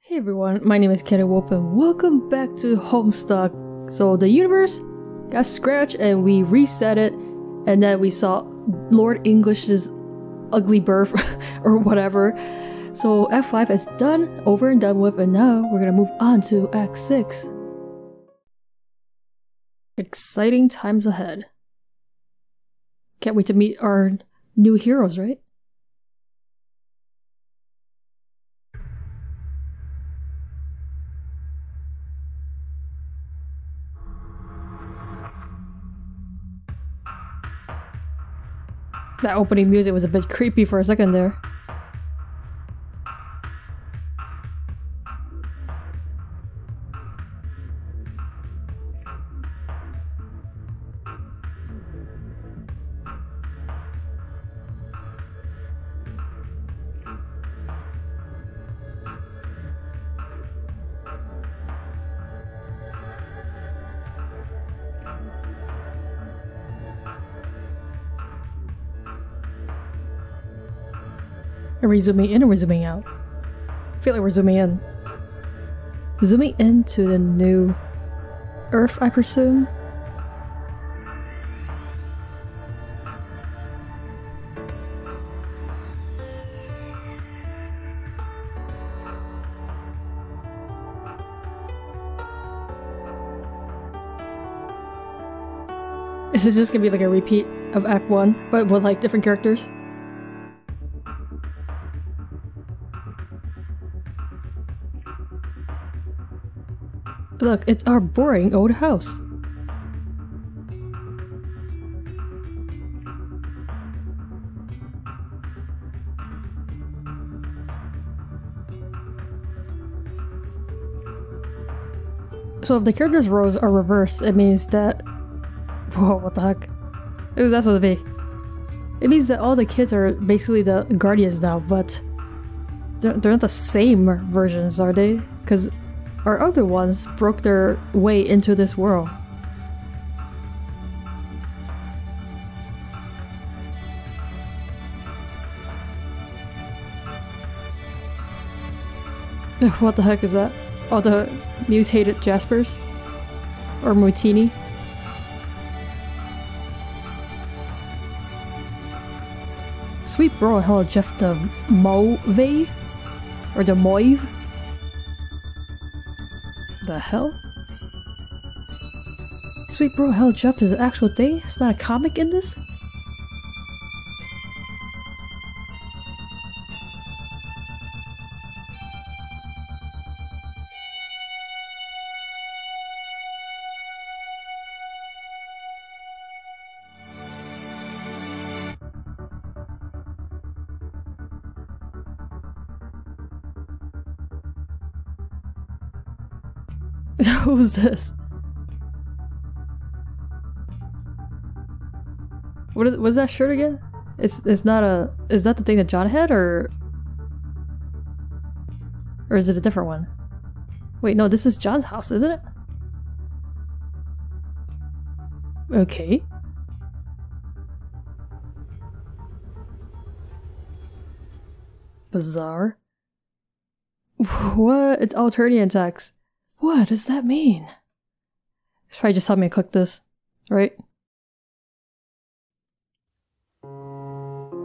Hey everyone, my name is chaoticwolph and welcome back to Homestuck. So the universe got scratched and we reset it, and then we saw Lord English's ugly birth or whatever. So Act 5 is done, over and done with, and now we're gonna move on to Act 6. Exciting times ahead. Can't wait to meet our new heroes, right? That opening music was a bit creepy for a second there. Are we zooming in or are we zooming out? I feel like we're zooming in. Zooming into the new Earth, I presume? Is this just gonna be like a repeat of Act 1, but with like different characters? Look, it's our boring old house. So if the characters' roles are reversed, it means that... Whoa, what the heck? Who's that supposed to be? It means that all the kids are basically the guardians now, but... They're not the same versions, are they? Because our other ones broke their way into this world. What the heck is that? Oh, the mutated Jaspers? Or Mutini? Sweet bro, hello Jeff the Mauve? Or the Moive? The hell? Sweet bro, hell Jeff is an actual thing? It's not a comic in this? Who's this? What's that shirt again? It's not a... Is that the thing that John had, or is it a different one? Wait, no, this is John's house, isn't it? Okay. Bizarre. What? It's Alternian text. What does that mean? It's probably just telling me to click this, right?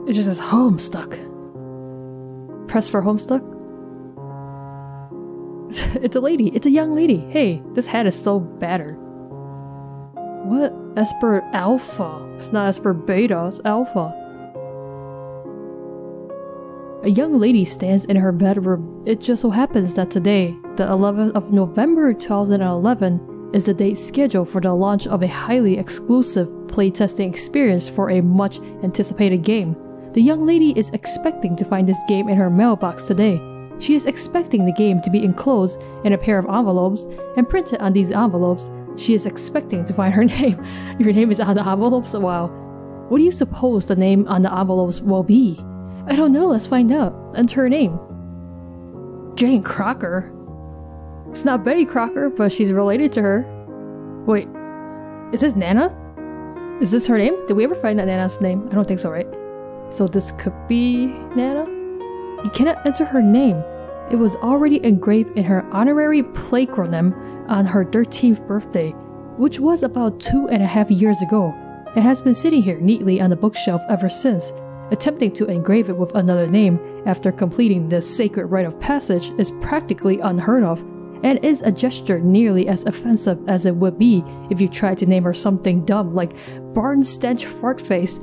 It just says Homestuck. Press for Homestuck? It's a lady. It's a young lady. Hey, this hat is so battered. What? Esper Alpha. It's not Esper Beta, it's Alpha. A young lady stands in her bedroom. It just so happens that today, the 11th of November 2011, is the date scheduled for the launch of a highly exclusive playtesting experience for a much anticipated game. The young lady is expecting to find this game in her mailbox today. She is expecting the game to be enclosed in a pair of envelopes, and printed on these envelopes, she is expecting to find her name. Your name is on the envelopes? Wow. What do you suppose the name on the envelopes will be? I don't know, let's find out. Enter her name. Jane Crocker? It's not Betty Crocker, but she's related to her. Wait, is this Nanna? Is this her name? Did we ever find that Nanna's name? I don't think so, right? So this could be Nanna? You cannot enter her name. It was already engraved in her honorary placronym on her 13th birthday, which was about 2.5 years ago. It has been sitting here neatly on the bookshelf ever since. Attempting to engrave it with another name after completing this sacred rite of passage is practically unheard of, and is a gesture nearly as offensive as it would be if you tried to name her something dumb like Barn Stench Fartface.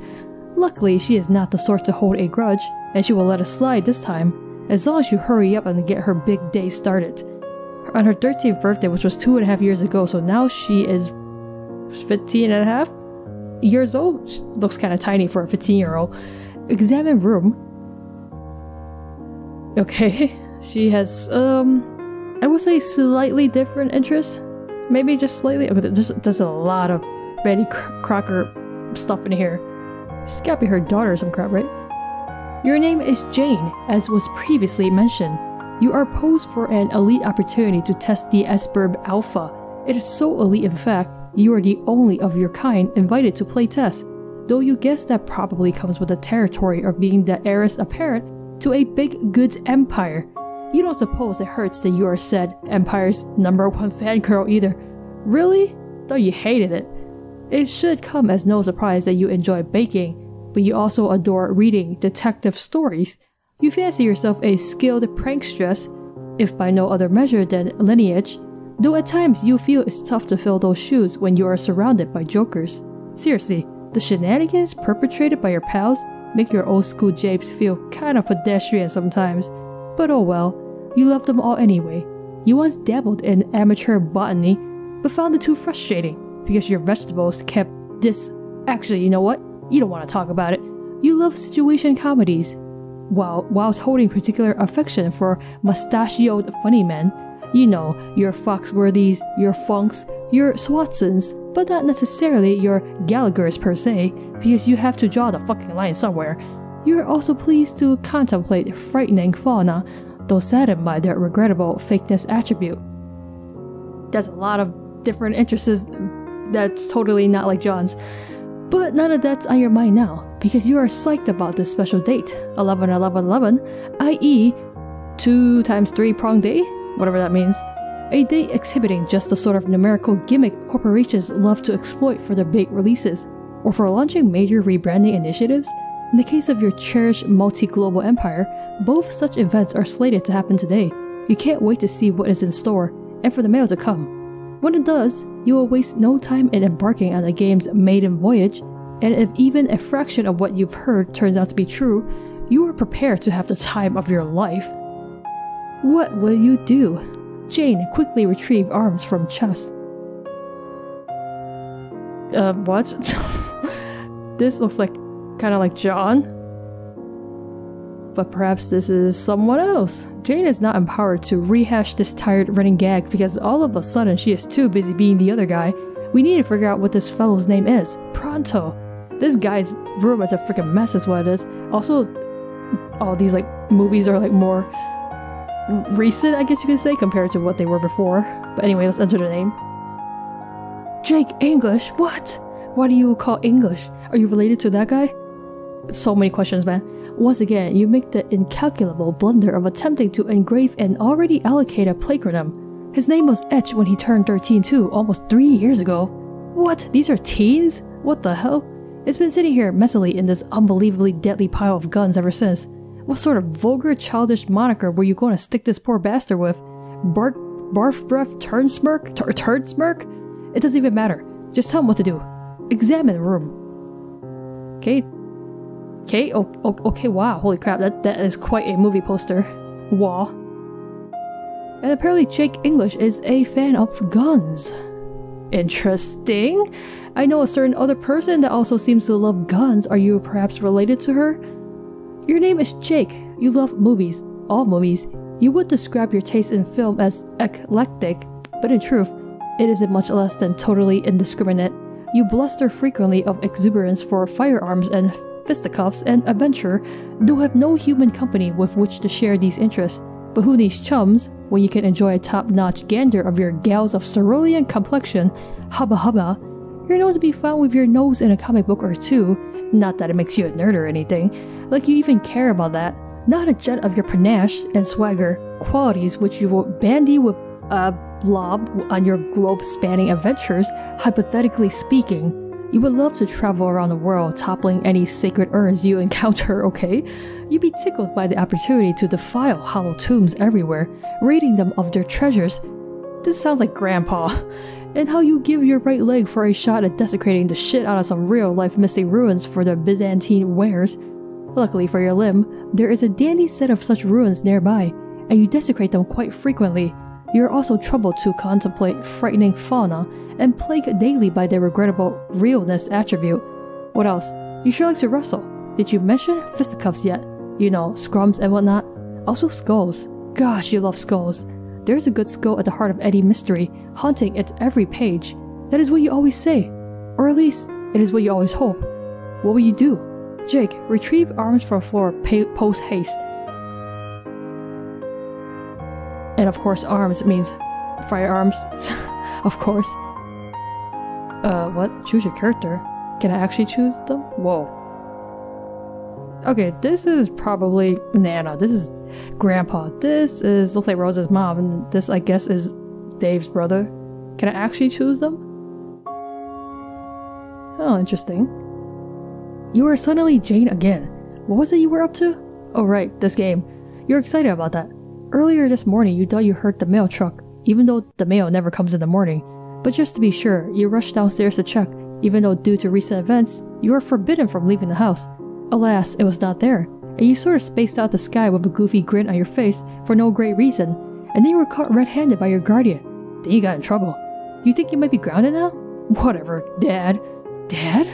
Luckily, she is not the sort to hold a grudge, and she will let us slide this time, as long as you hurry up and get her big day started. On her 13th birthday, which was 2.5 years ago, so now she is 15.5 years old? She looks kind of tiny for a 15-year-old. Examine room. Okay, she has, I would say slightly different interests. Maybe just slightly, but there's a lot of Betty Crocker stuff in here. She's gotta be her daughter or some crap, right? Your name is Jane, as was previously mentioned. You are posed for an elite opportunity to test the S-Burb Alpha. It is so elite, in fact, you are the only of your kind invited to play test, though you guess that probably comes with the territory of being the heiress apparent to a big goods empire. You don't suppose it hurts that you are said empire's #1 fangirl either. Really? Though you hated it. It should come as no surprise that you enjoy baking, but you also adore reading detective stories. You fancy yourself a skilled prankstress, if by no other measure than lineage, though at times you feel it's tough to fill those shoes when you are surrounded by jokers. Seriously, the shenanigans perpetrated by your pals make your old school japes feel kind of pedestrian sometimes, but oh well, you love them all anyway. You once dabbled in amateur botany, but found it too frustrating because your vegetables kept Actually, you know what? You don't want to talk about it. You love situation comedies, whilst holding particular affection for mustachioed funny men. You know, your Foxworthys, your Funks, your Swatsons, but not necessarily your Gallaghers per se, because you have to draw the fucking line somewhere. You are also pleased to contemplate frightening fauna, though saddened by their regrettable fakeness attribute. There's a lot of different interests that's totally not like John's. But none of that's on your mind now, because you are psyched about this special date, 11-11-11, i.e. 2 times 3 prong day? Whatever that means. A date exhibiting just the sort of numerical gimmick corporations love to exploit for their big releases, or for launching major rebranding initiatives. In the case of your cherished multi-global empire, both such events are slated to happen today. You can't wait to see what is in store, and for the mail to come. When it does, you will waste no time in embarking on the game's maiden voyage, and if even a fraction of what you've heard turns out to be true, you are prepared to have the time of your life. What will you do? Jane quickly retrieved arms from chest. What? This looks like kind of like John. But perhaps this is someone else. Jane is not empowered to rehash this tired running gag because all of a sudden she is too busy being the other guy. We need to figure out what this fellow's name is. Pronto. This guy's room is a freaking mess is what it is. Also, all these like movies are like more recent, I guess you could say, compared to what they were before. But anyway, let's enter the name. Jake English? What? Why do you call English? Are you related to that guy? So many questions, man. Once again, you make the incalculable blunder of attempting to engrave an already allocated placronym. His name was etched when he turned 13 too, almost 3 years ago. What? These are teens? What the hell? It's been sitting here messily in this unbelievably deadly pile of guns ever since. What sort of vulgar, childish moniker were you going to stick this poor bastard with? Barf breath turn smirk? Turd smirk? It doesn't even matter. Just tell him what to do. Examine room. Okay. Okay, okay, wow, holy crap, that is quite a movie poster. Wow. And apparently Jake English is a fan of guns. Interesting. I know a certain other person that also seems to love guns. Are you perhaps related to her? Your name is Jake. You love movies. All movies. You would describe your taste in film as eclectic, but in truth, it isn't much less than totally indiscriminate. You bluster frequently of exuberance for firearms and fisticuffs and adventure, though have no human company with which to share these interests. But who needs chums when you can enjoy a top-notch gander of your gals of cerulean complexion? Hubba hubba. You're known to be found with your nose in a comic book or two. Not that it makes you a nerd or anything. Like you even care about that. Not a jet of your panache and swagger, qualities which you will bandy with a blob on your globe-spanning adventures. Hypothetically speaking, you would love to travel around the world, toppling any sacred urns you encounter, okay? You'd be tickled by the opportunity to defile hollow tombs everywhere, raiding them of their treasures. This sounds like Grandpa. And how you give your right leg for a shot at desecrating the shit out of some real-life missing ruins for their Byzantine wares. Luckily for your limb, there is a dandy set of such ruins nearby, and you desecrate them quite frequently. You are also troubled to contemplate frightening fauna, and plagued daily by their regrettable realness attribute. What else? You sure like to wrestle. Did you mention fisticuffs yet? You know, scrums and whatnot. Also skulls. Gosh, you love skulls. There's a good skull at the heart of any mystery, haunting its every page. That is what you always say. Or at least, it is what you always hope. What will you do? Jake, retrieve arms from floor post haste. And of course arms means firearms. Of course. What? Choose your character? Can I actually choose them? Whoa. Okay, this is probably Nanna. This is Grandpa. This is, looks like Rose's mom, and this, I guess, is Dave's brother. Can I actually choose them? Oh, interesting. You are suddenly Jane again. What was it you were up to? Oh right, this game. You're excited about that. Earlier this morning, you thought you heard the mail truck, even though the mail never comes in the morning. But just to be sure, you rushed downstairs to check, even though due to recent events, you are forbidden from leaving the house. Alas, it was not there, and you sort of spaced out the sky with a goofy grin on your face for no great reason, and then you were caught red-handed by your guardian. Then you got in trouble. You think you might be grounded now? Whatever, Dad. Dad?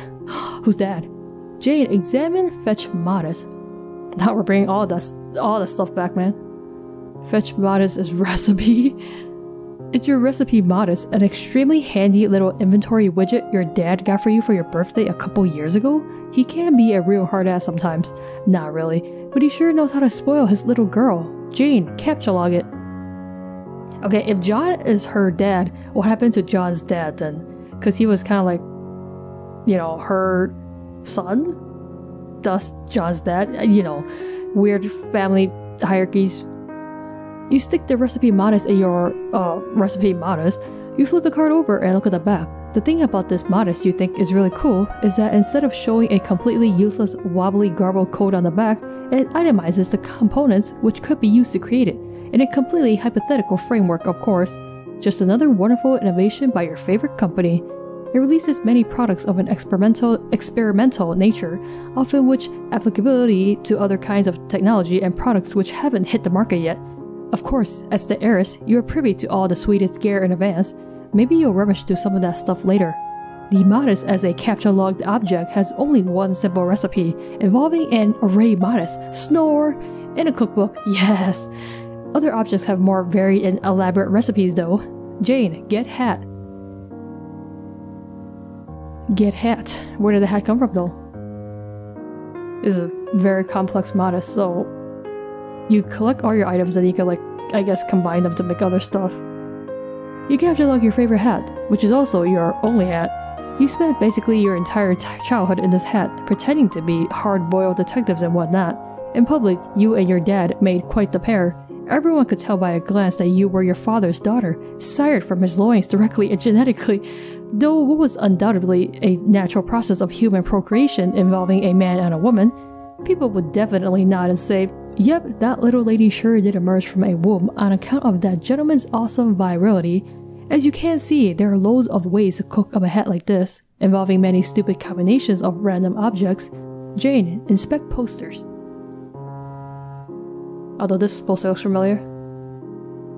Who's Dad? Jane, examine Fetch Modest. Now we're bringing all the stuff back, man. Fetch Modest is recipe. It's your recipe Modest, an extremely handy little inventory widget your dad got for you for your birthday a couple years ago. He can be a real hard ass sometimes. Not really, but he sure knows how to spoil his little girl. Jane, capture log it. Okay, if John is her dad, what happened to John's dad then? Because he was kind of like, you know, her son? Thus, John's dad. You know, weird family hierarchies. You stick the recipe Modest in your, recipe Modest. You flip the card over and look at the back. The thing about this Modest you think is really cool is that instead of showing a completely useless, wobbly, garbled code on the back, it itemizes the components which could be used to create it, in a completely hypothetical framework, of course. Just another wonderful innovation by your favorite company. It releases many products of an experimental nature, often which applicability to other kinds of technology and products which haven't hit the market yet. Of course, as the heiress, you are privy to all the sweetest gear in advance. Maybe you'll rummage through some of that stuff later. The Modest as a capture-logged object has only one simple recipe, involving an array Modest, snore, and a cookbook, yes! Other objects have more varied and elaborate recipes though. Jane, get hat. Get hat. Where did the hat come from though? This is a very complex Modest, so you collect all your items and you can, like, I guess combine them to make other stuff. You capture log your favorite hat, which is also your only hat. You spent basically your entire childhood in this hat, pretending to be hard-boiled detectives and whatnot. In public, you and your dad made quite the pair. Everyone could tell by a glance that you were your father's daughter, sired from his loins directly and genetically, though what was undoubtedly a natural process of human procreation involving a man and a woman. People would definitely nod and say, yep, that little lady sure did emerge from a womb on account of that gentleman's awesome virility. As you can see, there are loads of ways to cook up a hat like this, involving many stupid combinations of random objects. Jane, inspect posters. Although this poster looks familiar.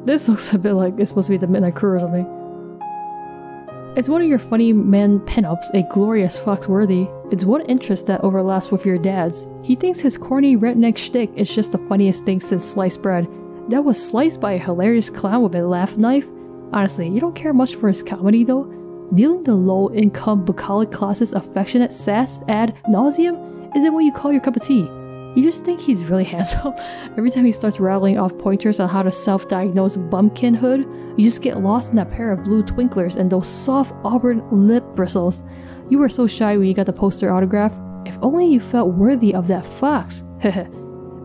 This looks a bit like it's supposed to be the Midnight Crew or something. It's one of your funny men pinups, a glorious Foxworthy. It's one interest that overlaps with your dad's. He thinks his corny redneck shtick is just the funniest thing since sliced bread. That was sliced by a hilarious clown with a laugh knife? Honestly, you don't care much for his comedy though? Dealing the low-income bucolic classes affectionate sass ad nauseum isn't what you call your cup of tea. You just think he's really handsome. Every time he starts rattling off pointers on how to self-diagnose bumpkinhood, you just get lost in that pair of blue twinklers and those soft auburn lip bristles. You were so shy when you got the poster autograph. If only you felt worthy of that fox. Heh.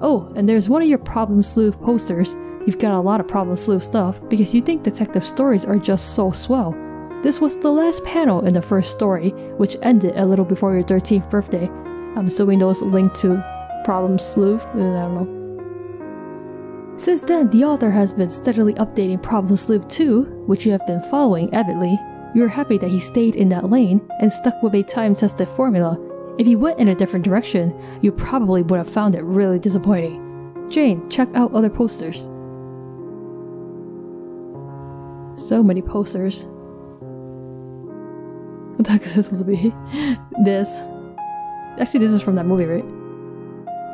Oh, and there's one of your Problem Sleuth posters. You've got a lot of Problem Sleuth stuff because you think detective stories are just so swell. This was the last panel in the first story, which ended a little before your 13th birthday. I'm assuming those linked to Problem Sleuth? I don't know. Since then, the author has been steadily updating Problem Sleuth 2, which you have been following avidly. You're happy that he stayed in that lane and stuck with a time-tested formula. If he went in a different direction, you probably would have found it really disappointing. Jane, check out other posters. So many posters. What the heck is this supposed to be? This. Actually, this is from that movie, right?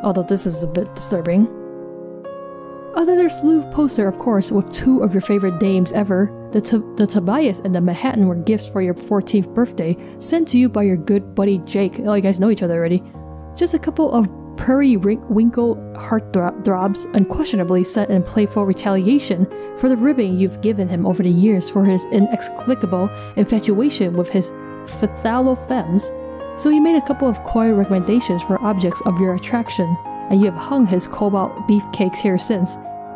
Although this is a bit disturbing. Another sleuth poster, of course, with two of your favorite dames ever. The Tobias and the Manhattan were gifts for your 14th birthday, sent to you by your good buddy Jake. Oh, you guys know each other already. Just a couple of periwinkle heartthrobs, unquestionably sent in playful retaliation for the ribbing you've given him over the years for his inexplicable infatuation with his phthalophems. So he made a couple of coy recommendations for objects of your attraction, and you have hung his cobalt beefcakes here since.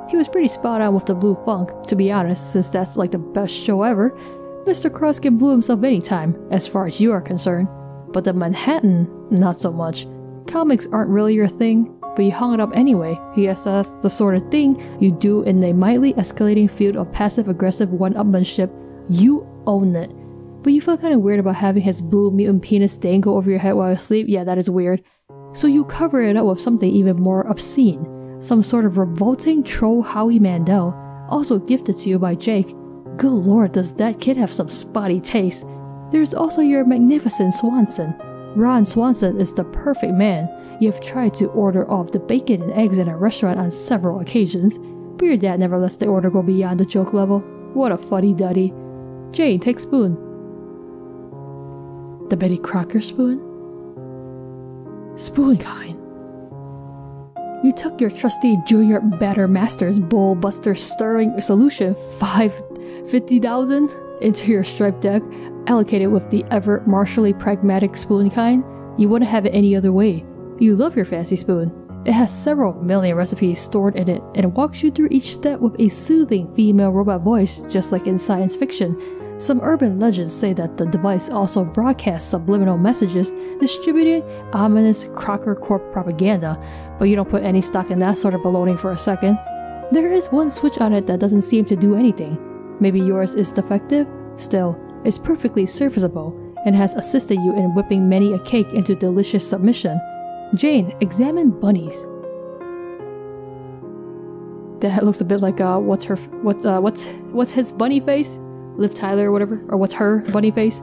He was pretty spot on with the blue funk, to be honest, since that's like the best show ever. Mr. Cross can blue himself anytime, as far as you are concerned. But the Manhattan, not so much. Comics aren't really your thing, but you hung it up anyway. Yes, that's the sort of thing you do in a mildly escalating field of passive-aggressive one-upmanship. You own it. But you feel kinda weird about having his blue mutant penis dangle over your head while you sleep. Yeah, that is weird. So you cover it up with something even more obscene. Some sort of revolting troll Howie Mandel, also gifted to you by Jake. Good lord, does that kid have some spotty taste. There's also your magnificent Swanson. Ron Swanson is the perfect man. You have tried to order off the bacon and eggs in a restaurant on several occasions, but your dad never lets the order go beyond the joke level. What a fuddy-duddy. Jane, take spoon. The Betty Crocker spoon? Spoon kind. You took your trusty Junior Batter Masters Bowl Buster Stirring Solution 50,000 into your striped deck, allocated with the ever martially pragmatic spoon kind. You wouldn't have it any other way. You love your fancy spoon. It has several million recipes stored in it and walks you through each step with a soothing female robot voice, just like in science fiction. Some urban legends say that the device also broadcasts subliminal messages distributing ominous Crocker Corp propaganda, but you don't put any stock in that sort of baloney for a second. There is one switch on it that doesn't seem to do anything. Maybe yours is defective? Still, it's perfectly serviceable and has assisted you in whipping many a cake into delicious submission. Jane, examine bunnies. That looks a bit like what's his bunny face? Liv Tyler or whatever, or what's her bunny face?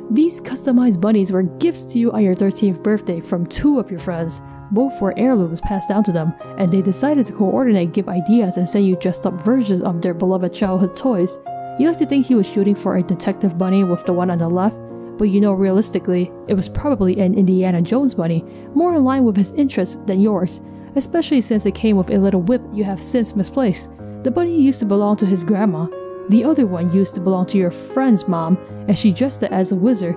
These customized bunnies were gifts to you on your 13th birthday from two of your friends. Both were heirlooms passed down to them, and they decided to coordinate, give ideas, and send you dressed up versions of their beloved childhood toys. You like to think he was shooting for a detective bunny with the one on the left, but you know realistically, it was probably an Indiana Jones bunny, more in line with his interests than yours, especially since it came with a little whip you have since misplaced. The bunny used to belong to his grandma. The other one used to belong to your friend's mom, and she dressed it as a wizard.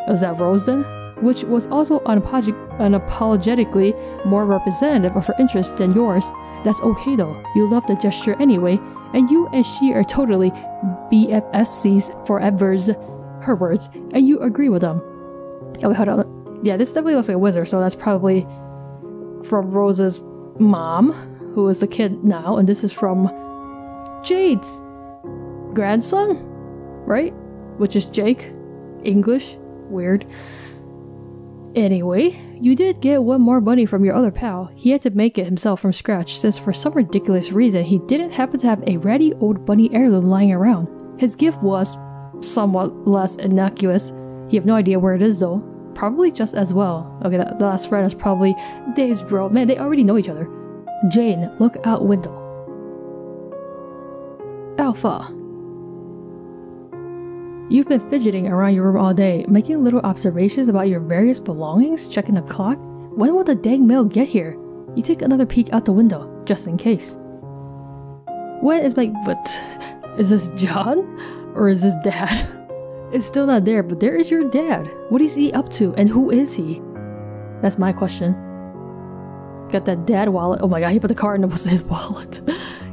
Was that Rose then? Which was also unapologetically more representative of her interest than yours. That's okay though, you love the gesture anyway, and you and she are totally BFSCs forever's, her words, and you agree with them. Okay, hold on. Yeah, this definitely looks like a wizard, so that's probably from Rose's mom, who is a kid now, and this is from Jade's grandson, right? Which is Jake. English. Weird. Anyway, you did get one more bunny from your other pal. He had to make it himself from scratch since for some ridiculous reason he didn't happen to have a ratty old bunny heirloom lying around. His gift was somewhat less innocuous. You have no idea where it is though. Probably just as well. Okay, the last friend is probably Dave's bro. Man, they already know each other. Jane, look out window. Alpha. You've been fidgeting around your room all day, making little observations about your various belongings, checking the clock. When will the dang mail get here? You take another peek out the window, just in case. When is my... But... Is this John? Or is this Dad? It's still not there, but there is your dad. What is he up to, and who is he? That's my question. Got that dad wallet. Oh my god, he put the car in his wallet.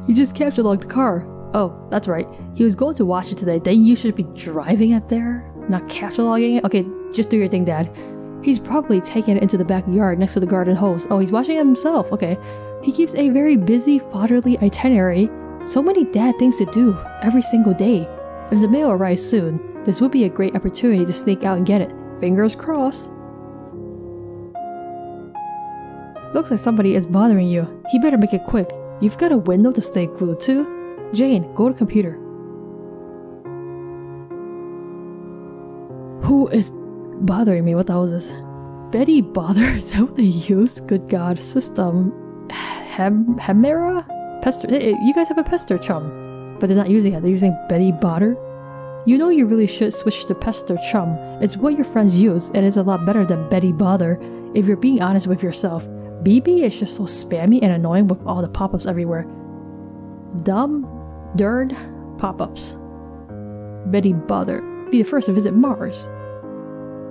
He just capture locked the car. Oh, that's right. He was going to watch it today. Then you should be driving it there, not capture logging it. Okay, just do your thing, Dad. He's probably taking it into the backyard next to the garden hose. Oh, he's watching it himself. Okay. He keeps a very busy fatherly itinerary. So many dad things to do every single day. If the mail arrives soon, this would be a great opportunity to sneak out and get it. Fingers crossed. Looks like somebody is bothering you. He better make it quick. You've got a window to stay glued to. Jane, go to computer. Who is bothering me? What the hell is this? Betty Bother? Is that what they use? Good god. System. Hemera? Pester. You guys have a Pester chum. But they're not using it. They're using Betty Bother. You know you really should switch to Pester chum. It's what your friends use, and it's a lot better than Betty Bother, if you're being honest with yourself. BB is just so spammy and annoying with all the pop-ups everywhere. Dumb, dird, pop-ups. Betty Bother. Be the first to visit Mars.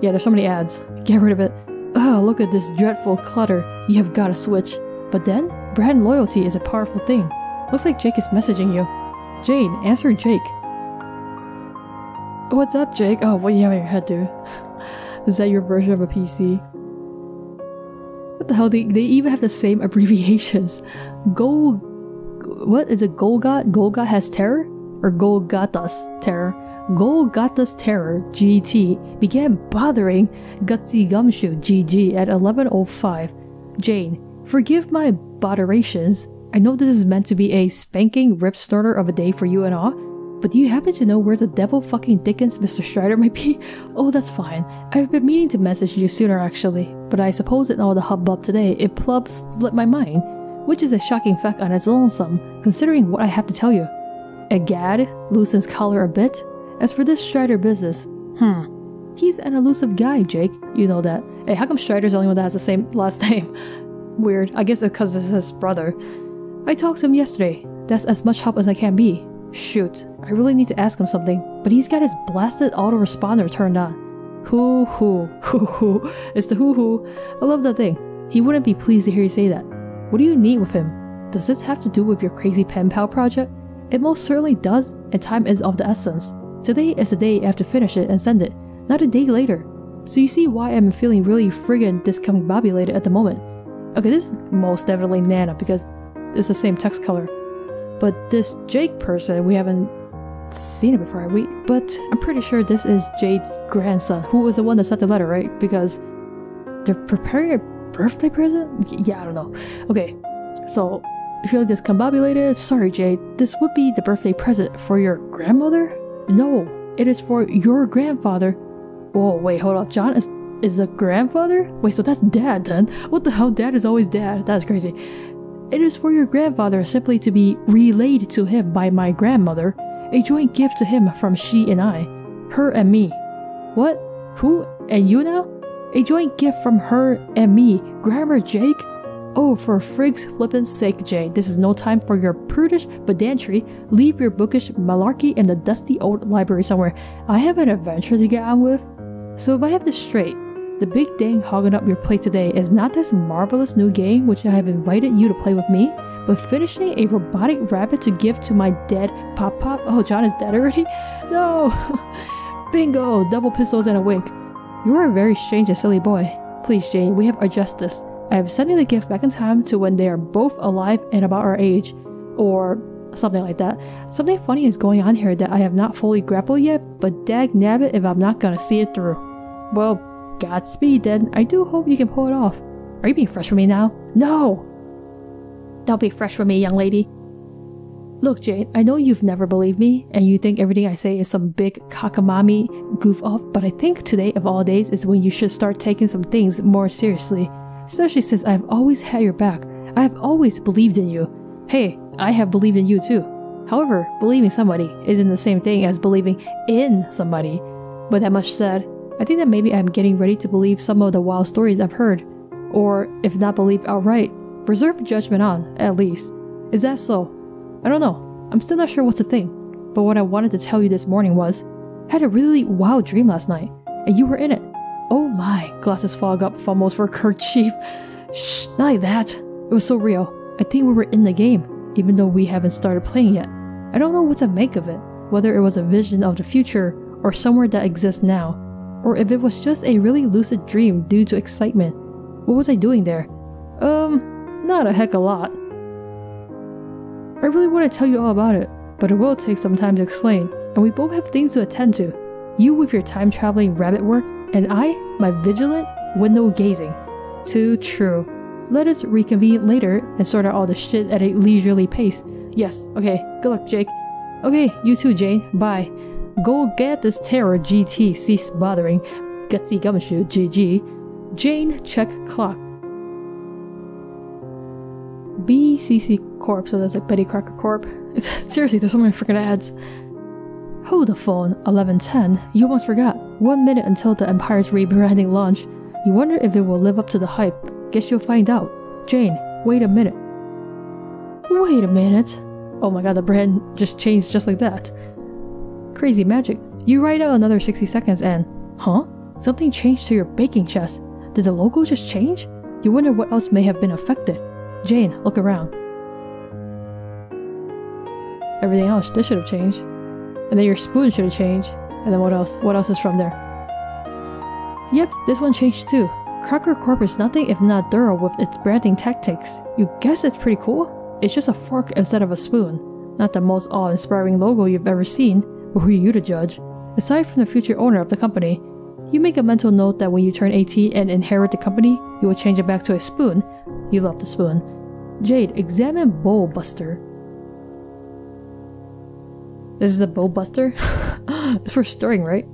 Yeah, there's so many ads. Get rid of it. Oh, look at this dreadful clutter. You have got to switch. But then, brand loyalty is a powerful thing. Looks like Jake is messaging you. Jane, answer Jake. What's up, Jake? Oh, what do you have in your head, dude? Is that your version of a PC? What the hell? They even have the same abbreviations. What is it? Golgot? Golgot has terror? Or Golgata's terror? Golgata's terror, GT, began bothering Gutsy Gumshoe, GG, at 11:05. Jane, forgive my botherations. I know this is meant to be a spanking rip snorter of a day for you and all, but do you happen to know where the devil fucking Dickens Mr. Strider might be? Oh, that's fine. I've been meaning to message you sooner actually, but I suppose in all the hubbub today, it plumb slipped my mind, which is a shocking fact on its lonesome, considering what I have to tell you. Egad loosens collar a bit. As for this Strider business, he's an elusive guy, Jake. You know that. Hey, how come Strider's the only one that has the same last name? Weird. I guess it's because it's his brother. I talked to him yesterday. That's as much help as I can be. Shoot, I really need to ask him something, but he's got his blasted autoresponder turned on. Hoo-hoo. It's the hoo-hoo. I love that thing. He wouldn't be pleased to hear you say that. What do you need with him? Does this have to do with your crazy pen pal project? It most certainly does, and time is of the essence. Today is the day I have to finish it and send it, not a day later. So you see why I'm feeling really friggin' discombobulated at the moment. Okay, this is most definitely Nanna because it's the same text color. But this Jake person, we haven't seen it before, have we? But I'm pretty sure this is Jade's grandson, who was the one that sent the letter, right? Because they're preparing a birthday present? Yeah, I don't know. Okay, so if you're discombobulated, sorry Jade, this would be the birthday present for your grandmother? No, it is for your grandfather. Whoa, wait, hold up. John is a grandfather? Wait, so that's dad then? What the hell? Dad is always dad. That's crazy. It is for your grandfather simply to be relayed to him by my grandmother. A joint gift to him from she and I. Her and me. What? Who? And you now? A joint gift from her and me. Grammar Jake? Oh, for frig's flippin' sake, Jane, this is no time for your prudish pedantry. Leave your bookish malarkey in the dusty old library somewhere. I have an adventure to get on with. So if I have this straight, the big dang hogging up your plate today is not this marvelous new game which I have invited you to play with me, but finishing a robotic rabbit to give to my dead pop-pop. Oh, John is dead already? No! Bingo! Double pistols and a wink. You are a very strange and silly boy. Please, Jane, we have adjusted this. I am sending the gift back in time to when they are both alive and about our age. Or something like that. Something funny is going on here that I have not fully grappled yet, but dag nabbit if I'm not gonna see it through. Well, Godspeed then. I do hope you can pull it off. Are you being fresh with me now? No! Don't be fresh with me, young lady. Look, Jane, I know you've never believed me, and you think everything I say is some big cockamamie goof off, but I think today of all days is when you should start taking some things more seriously. Especially since I've always had your back. I have always believed in you. Hey, I have believed in you too. However, believing somebody isn't the same thing as believing in somebody. But that much said, I think that maybe I'm getting ready to believe some of the wild stories I've heard. Or, if not believe outright, reserve judgment on, at least. Is that so? I don't know. I'm still not sure what to think. But what I wanted to tell you this morning was, I had a really wild dream last night, and you were in it. Oh my, glasses fog up, fumbles for kerchief. Shh, not like that. It was so real. I think we were in the game, even though we haven't started playing yet. I don't know what to make of it, whether it was a vision of the future or somewhere that exists now, or if it was just a really lucid dream due to excitement. What was I doing there? Not a heck of a lot. I really want to tell you all about it, but it will take some time to explain, and we both have things to attend to. You with your time-traveling rabbit work, and I, my vigilant window gazing. Too true. Let us reconvene later and sort out all the shit at a leisurely pace. Yes, okay, good luck, Jake. Okay, you too, Jane. Bye. Go get this terror, GT. Cease bothering. Gutsy gumshoe, GG. Jane, check clock. BCC Corp, so that's like Betty Crocker Corp. Seriously, there's so many freaking ads. Hold the phone, 11:10. You almost forgot. 1 minute until the Empire's rebranding launch. You wonder if it will live up to the hype. Guess you'll find out. Jane, wait a minute. Wait a minute. Oh my god, the brand just changed just like that. Crazy magic. You write out another 60 seconds and... Huh? Something changed to your baking chest. Did the logo just change? You wonder what else may have been affected. Jane, look around. Everything else, this should have changed. And then your spoon should have changed. And then what else? What else is from there? Yep, this one changed too. Crocker Corp is nothing if not thorough with its branding tactics. You guess it's pretty cool? It's just a fork instead of a spoon. Not the most awe-inspiring logo you've ever seen, but who are you to judge? Aside from the future owner of the company, you make a mental note that when you turn 18 and inherit the company, you will change it back to a spoon. You love the spoon. Jade, examine Bowl Buster. This is a Bowl Buster? It's for stirring, right?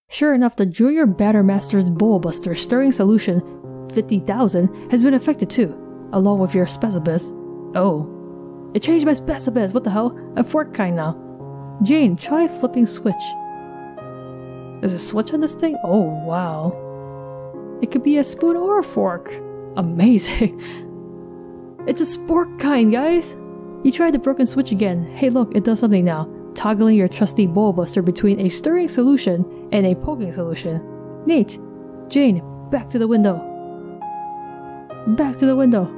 Sure enough, the Junior Batter Master's Bowl Buster Stirring Solution 50,000 has been affected too, along with your Specibus. Oh. It changed my Specibus, what the hell? A fork kind now. Jane, try flipping switch. There's a switch on this thing? Oh, wow. It could be a spoon or a fork. Amazing. It's a spork kind, guys. You tried the broken switch again. Hey look, it does something now. Toggling your trusty Bowl Buster between a stirring solution and a poking solution. Neat. Jane, back to the window. Back to the window.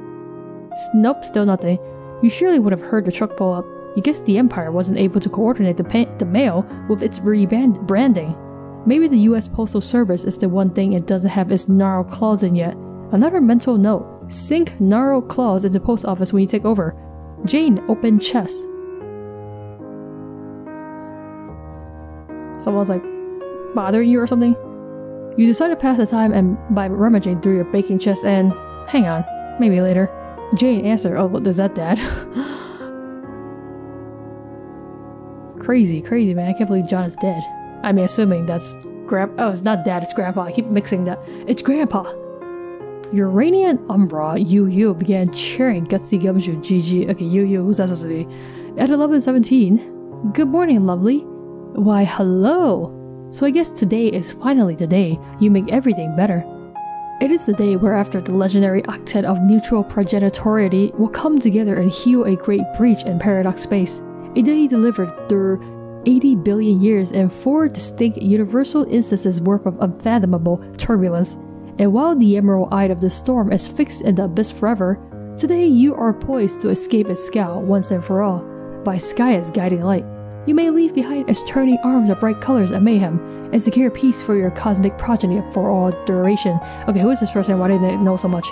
Nope, still nothing. You surely would have heard the truck pull up. You guess the Empire wasn't able to coordinate the mail with its rebranding. Maybe the US Postal Service is the one thing it doesn't have its gnarled claws in yet. Another mental note. Sink gnarled claws into post office when you take over. Jane, open chest. Someone's like bothering you or something? You decide to pass the time and by rummaging through your baking chest and... Hang on, maybe later. Jane, answer. Oh, what is that, Dad? Crazy, man. I can't believe John is dead. I mean, assuming that's Oh, it's not Dad, it's Grandpa. I keep mixing that. It's Grandpa! Uranian Umbra, Yu began cheering Gutsy Gumshoe, GG. Okay, Yu, who's that supposed to be? At 11:17. Good morning, lovely. Why, hello! So I guess today is finally the day you make everything better. It is the day whereafter the legendary octet of mutual progenitoriety will come together and heal a great breach in paradox space. A day delivered through 80 billion years and 4 distinct universal instances worth of unfathomable turbulence. And while the emerald eye of the storm is fixed in the abyss forever, today you are poised to escape its scowl once and for all, by Skya's guiding light. You may leave behind its turning arms of bright colors and mayhem, and secure peace for your cosmic progeny for all duration. Okay, who is this person? Why didn't they know so much?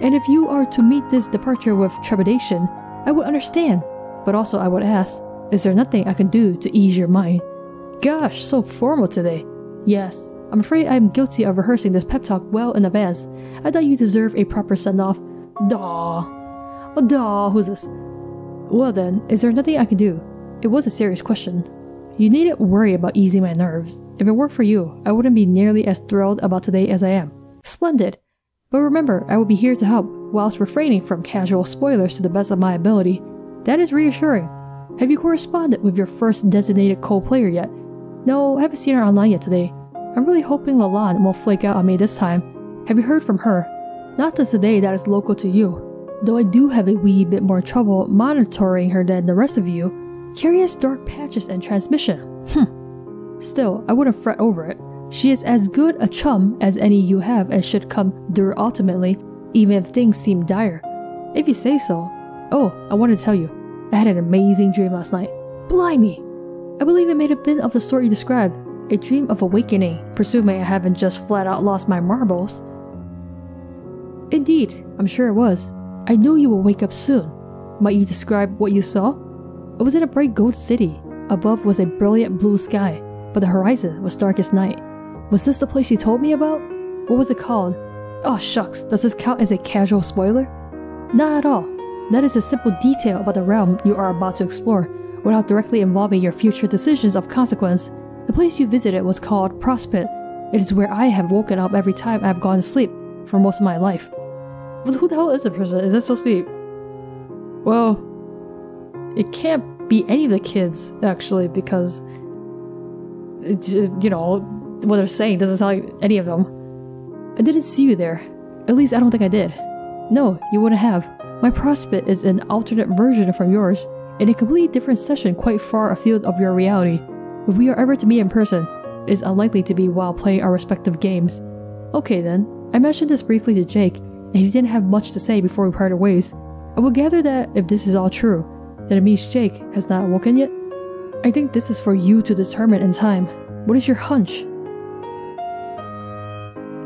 And if you are to meet this departure with trepidation, I would understand. But also I would ask, is there nothing I can do to ease your mind? Gosh, so formal today. Yes, I'm afraid I'm guilty of rehearsing this pep talk well in advance. I thought you deserve a proper send-off. Daw. Oh, daw, who's this? Well then, is there nothing I can do? It was a serious question. You needn't worry about easing my nerves. If it weren't for you, I wouldn't be nearly as thrilled about today as I am. Splendid! But remember, I will be here to help, whilst refraining from casual spoilers to the best of my ability. That is reassuring. Have you corresponded with your first designated co-player yet? No, I haven't seen her online yet today. I'm really hoping Lalande won't flake out on me this time. Have you heard from her? Not to today that is local to you. Though I do have a wee bit more trouble monitoring her than the rest of you. Curious dark patches and transmission. Still, I wouldn't fret over it. She is as good a chum as any you have and should come through ultimately, even if things seem dire. If you say so. Oh, I wanted to tell you. I had an amazing dream last night. Blimey! I believe it may have been of the sort you described. A dream of awakening, presuming I haven't just flat out lost my marbles. Indeed, I'm sure it was. I knew you will wake up soon. Might you describe what you saw? It was in a bright gold city. Above was a brilliant blue sky, but the horizon was dark as night. Was this the place you told me about? What was it called? Oh shucks, does this count as a casual spoiler? Not at all. That is a simple detail about the realm you are about to explore, without directly involving your future decisions of consequence. The place you visited was called Prospect. It is where I have woken up every time I have gone to sleep for most of my life. But who the hell is the person? Is that supposed to be... Well, it can't be any of the kids, actually, because... you know, what they're saying doesn't sound like any of them. I didn't see you there. At least I don't think I did. No, you wouldn't have. My prospect is an alternate version from yours, in a completely different session quite far afield of your reality. If we are ever to meet in person, it is unlikely to be while playing our respective games. Okay then, I mentioned this briefly to Jake, and he didn't have much to say before we parted ways. I will gather that if this is all true, then it means Jake has not awoken yet? I think this is for you to determine in time. What is your hunch?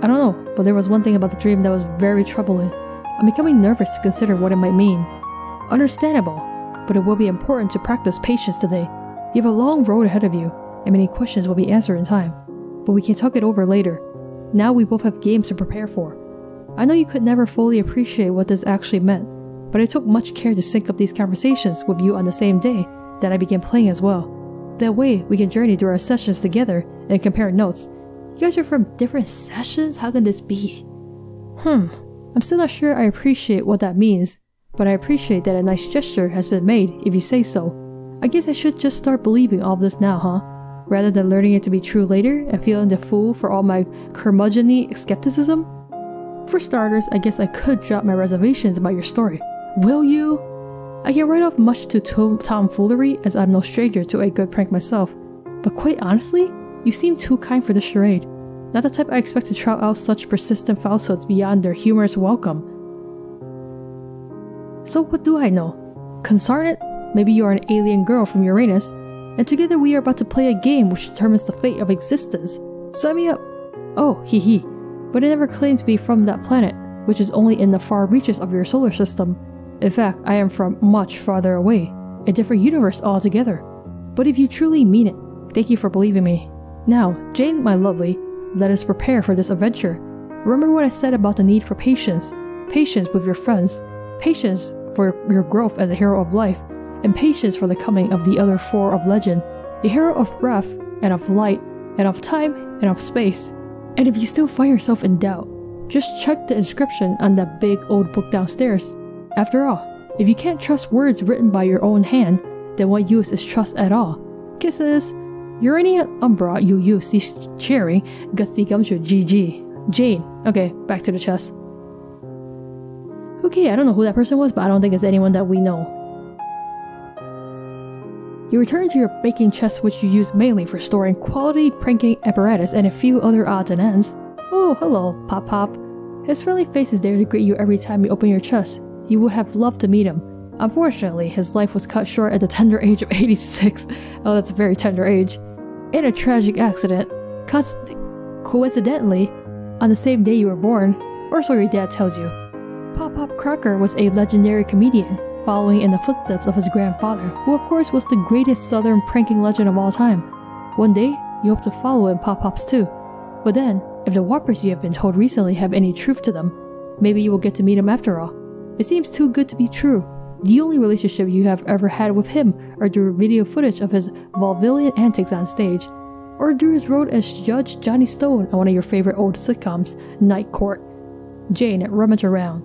I don't know, but there was one thing about the dream that was very troubling. I'm becoming nervous to consider what it might mean. Understandable, but it will be important to practice patience today. You have a long road ahead of you, and many questions will be answered in time. But we can talk it over later. Now we both have games to prepare for. I know you could never fully appreciate what this actually meant, but I took much care to sync up these conversations with you on the same day that I began playing as well. That way, we can journey through our sessions together and compare notes. You guys are from different sessions? How can this be? I'm still not sure I appreciate what that means, but I appreciate that a nice gesture has been made if you say so. I guess I should just start believing all of this now, huh? Rather than learning it to be true later and feeling the fool for all my curmudgeon-y skepticism? For starters, I guess I could drop my reservations about your story. Will you? I can write off much to tomfoolery, as I'm no stranger to a good prank myself. But quite honestly, you seem too kind for this charade. Not the type I expect to trot out such persistent falsehoods beyond their humorous welcome. So what do I know? Concern it? Maybe you are an alien girl from Uranus, and together we are about to play a game which determines the fate of existence. Sign me up! Oh, hee hee. But I never claimed to be from that planet, which is only in the far reaches of your solar system. In fact, I am from much farther away, a different universe altogether. But if you truly mean it, thank you for believing me. Now, Jane, my lovely, let us prepare for this adventure. Remember what I said about the need for patience. Patience with your friends. Patience for your growth as a hero of life. And patience for the coming of the other four of legend. A hero of breath, and of light, and of time, and of space. And if you still find yourself in doubt, just check the inscription on that big old book downstairs. After all, if you can't trust words written by your own hand, then what use is trust at all? Kisses! Uranian Umbra you use these cherry, gutsy gumshoe GG. Jane. Okay, back to the chest. Okay, I don't know who that person was, but I don't think it's anyone that we know. You return to your baking chest, which you use mainly for storing quality pranking apparatus and a few other odds and ends. Oh, hello, Pop Pop. His friendly face is there to greet you every time you open your chest. You would have loved to meet him. Unfortunately, his life was cut short at the tender age of 86. Oh, that's a very tender age. In a tragic accident. Coincidentally, on the same day you were born, or so your dad tells you. Pop Pop Crocker was a legendary comedian, following in the footsteps of his grandfather, who of course was the greatest southern pranking legend of all time. One day, you hope to follow in Pop Pop's too. But then, if the whoppers you have been told recently have any truth to them, maybe you will get to meet him after all. It seems too good to be true. The only relationship you have ever had with him are through video footage of his vaudevillian antics on stage, or through his role as Judge Johnny Stone on one of your favorite old sitcoms, Night Court. Jane, rummage around.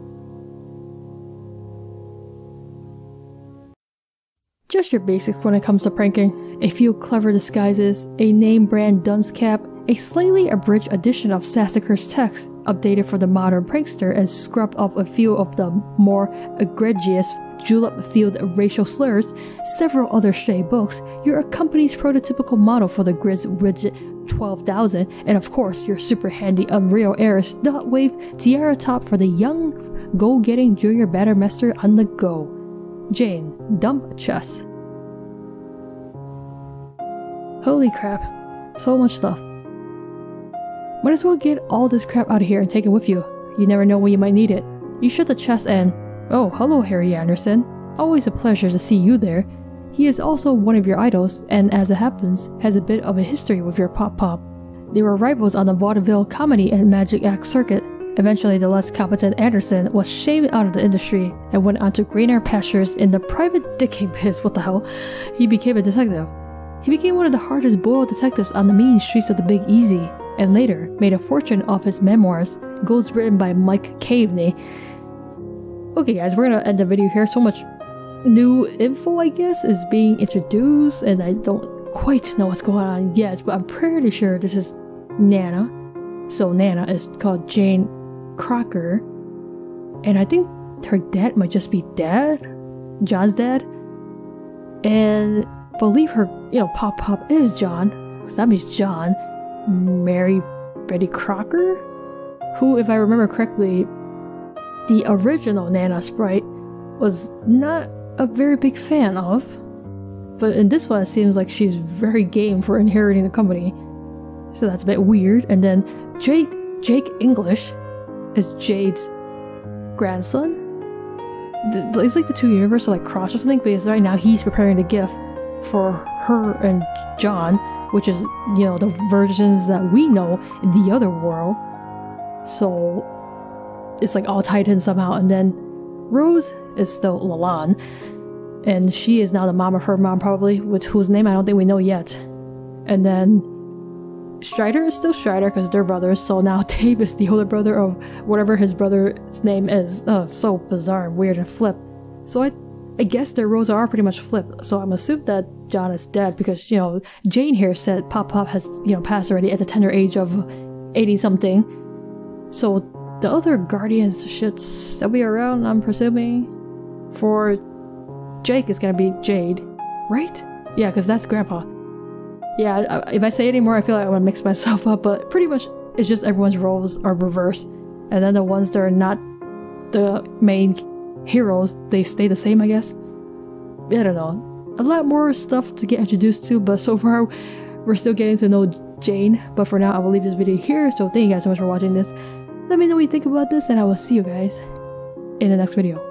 Just your basics when it comes to pranking. A few clever disguises, a name brand dunce cap, a slightly abridged edition of Sassacre's text, updated for the modern prankster and scrubbed up a few of the more egregious julep-filled racial slurs, several other stray books, your company's prototypical model for the Grizz Widget 12,000, and of course your super handy Unreal Airs dot wave tiara top for the young go-getting junior battermaster on the go. Jane, dump chest. Holy crap, so much stuff. Might as well get all this crap out of here and take it with you. You never know when you might need it. You shut the chest and... Oh, hello Harry Anderson. Always a pleasure to see you there. He is also one of your idols, and as it happens, has a bit of a history with your Pop-Pop. They were rivals on the vaudeville comedy and magic act circuit. Eventually, the less competent Anderson was shamed out of the industry and went on to greener pastures in the private dicking biz. What the hell? He became a detective. He became one of the hardest boiled detectives on the mean streets of the Big Easy, and later made a fortune off his memoirs, ghost written by Mike Caveney. Okay guys, we're gonna end the video here. So much new info, I guess, is being introduced, and I don't quite know what's going on yet, but I'm pretty sure this is Nanna. So Nanna is called Jane Crocker, and I think her dad might just be Dad, John's dad, and believe her, Pop-Pop is John, so that means John married Betty Crocker, who, if I remember correctly, the original Nanna sprite was not a very big fan of, but in this one it seems like she's very game for inheriting the company, so that's a bit weird. And then Jake English is Jade's grandson. It's like the two universes are like crossed or something, because right now he's preparing the gift for her and John, which is, the versions that we know in the other world. So it's like all tied in somehow. And then Rose is still Lalonde, and she is now the mom of her mom, probably, with whose name I don't think we know yet. And then Strider is still Strider because they're brothers, so now Dave is the older brother of whatever his brother's name is. Oh, it's so bizarre and weird and flip. So I guess their roles are pretty much flipped, so I'm assuming that John is dead because, Jane here said Pop-Pop has, passed already at the tender age of 80-something. So the other Guardians should still be around, I'm presuming. For Jake, it's gonna be Jade, right? Yeah, because that's Grandpa. Yeah, if I say any more, I feel like I'm gonna mix myself up, but pretty much it's just everyone's roles are reversed. And then the ones that are not the main heroes, they stay the same, I guess. I don't know. A lot more stuff to get introduced to, but so far we're still getting to know Jane. But for now, I will leave this video here, so thank you guys so much for watching this. Let me know what you think about this, and I will see you guys in the next video.